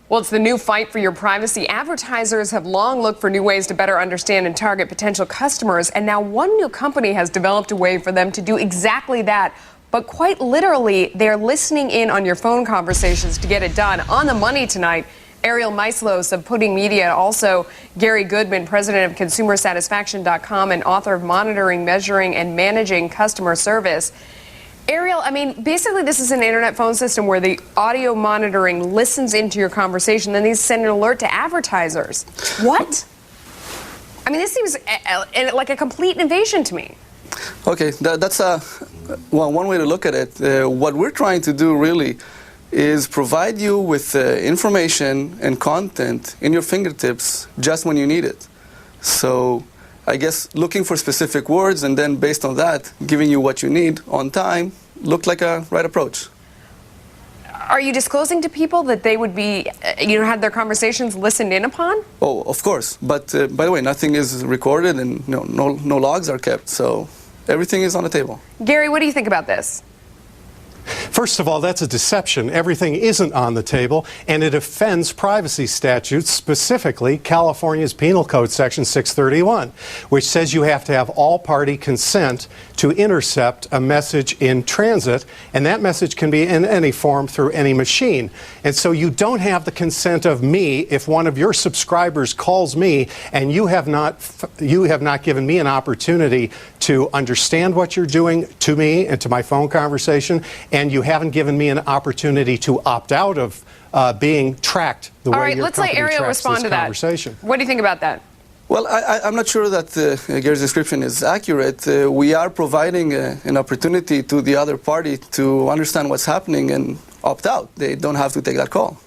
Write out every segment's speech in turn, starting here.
Well, it's the new fight for your privacy. Advertisers have long looked for new ways to better understand and target potential customers, and now one new company has developed a way for them to do exactly that. But quite literally, they're listening in on your phone conversations to get it done. On the money tonight, Ariel Maislos of Pudding Media, also Gary Goodman, president of ConsumerSatisfaction.com and author of Monitoring, Measuring, and Managing Customer Service. Ariel, I mean, basically this is an internet phone system where the audio monitoring listens into your conversation, then these send an alert to advertisers. What? I mean, this seems like a complete invasion to me. Okay, that's one way to look at it. What we're trying to do really is provide you with information and content in your fingertips just when you need it. So I guess looking for specific words and then based on that, giving you what you need on time looked like a right approach. Are you disclosing to people that they would be, have their conversations listened in upon? Oh, of course. But by the way, nothing is recorded and no logs are kept. So everything is on the table. Gary, what do you think about this? First of all, that's a deception. Everything isn't on the table, and it offends privacy statutes, specifically California's Penal Code Section 631, which says you have to have all-party consent to intercept a message in transit, and that message can be in any form through any machine. And so you don't have the consent of me if one of your subscribers calls me and you have not given me an opportunity to understand what you're doing to me and to my phone conversation, and you haven't given me an opportunity to opt out of being tracked the way your company tracks this conversation. All right, let's let Ariel respond to that. What do you think about that? Well, I'm not sure that Gary's description is accurate. We are providing an opportunity to the other party to understand what's happening and opt out. They don't have to take that call.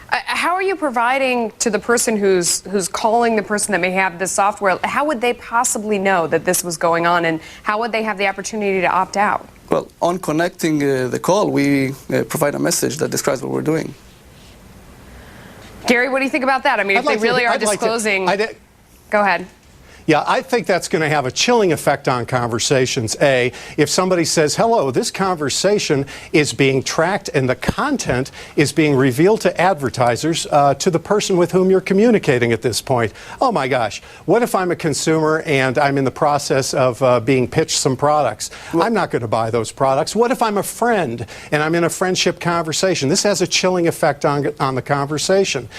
How are you providing to the person who's calling the person that may have this software? How would they possibly know that this was going on, and how would they have the opportunity to opt out? Well, on connecting the call, we provide a message that describes what we're doing. Gary, what do you think about that? I mean, if they really are disclosing... Go ahead. Yeah, I think that's going to have a chilling effect on conversations. If somebody says, hello, this conversation is being tracked and the content is being revealed to advertisers, to the person with whom you're communicating at this point. Oh my gosh, what if I'm a consumer and I'm in the process of being pitched some products? Well, I'm not going to buy those products. What if I'm a friend and I'm in a friendship conversation? This has a chilling effect on the conversation.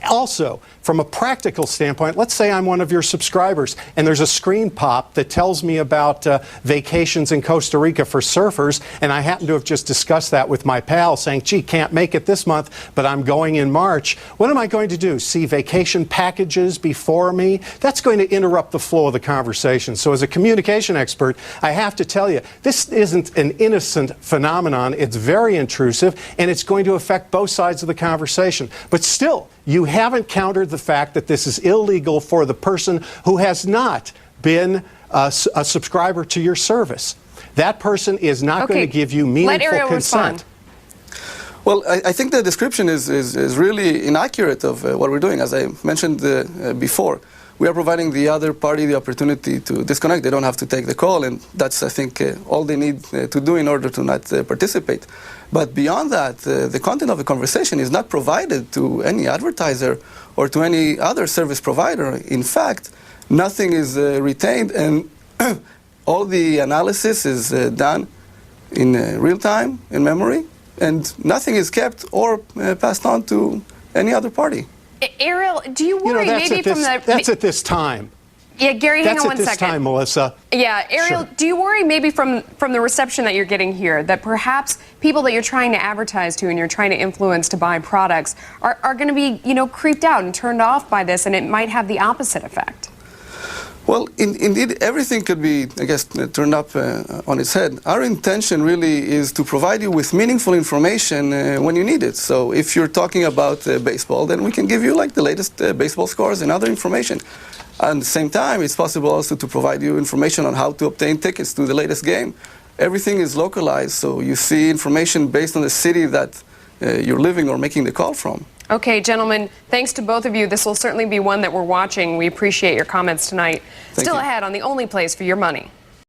Also, from a practical standpoint, let's say I'm one of your subscribers and there's a screen pop that tells me about vacations in Costa Rica for surfers, and I happen to have just discussed that with my pal saying, gee, can't make it this month, but I'm going in March. What am I going to do? See vacation packages before me? That's going to interrupt the flow of the conversation. So as a communication expert, I have to tell you, this isn't an innocent phenomenon. It's very intrusive, and it's going to affect both sides of the conversation. But still, you haven't countered the fact that this is illegal for the person who has not been a subscriber to your service. That person is not going to give you meaningful consent. Respond. Well, I think the description is really inaccurate of what we're doing. As I mentioned before, we are providing the other party the opportunity to disconnect. They don't have to take the call, and that's, I think, all they need to do in order to not participate. But beyond that, the content of the conversation is not provided to any advertiser or to any other service provider. In fact, nothing is retained, and all the analysis is done in real time, in memory, and nothing is kept or passed on to any other party. Ariel, do you worry that's at this time. Yeah, Gary, hang on one second. That's at this time, Melissa. Yeah, Ariel, do you worry maybe from the reception that you're getting here that perhaps people that you're trying to advertise to and you're trying to influence to buy products are going to be, creeped out and turned off by this, and it might have the opposite effect? Well, indeed, everything could be, I guess, turned up on its head. Our intention really is to provide you with meaningful information when you need it. So if you're talking about baseball, then we can give you the latest baseball scores and other information. At the same time, it's possible also to provide you information on how to obtain tickets to the latest game. Everything is localized, so you see information based on the city that you're living or making the call from. Okay, gentlemen, thanks to both of you. This will certainly be one that we're watching. We appreciate your comments tonight. Still ahead on the only place for your money.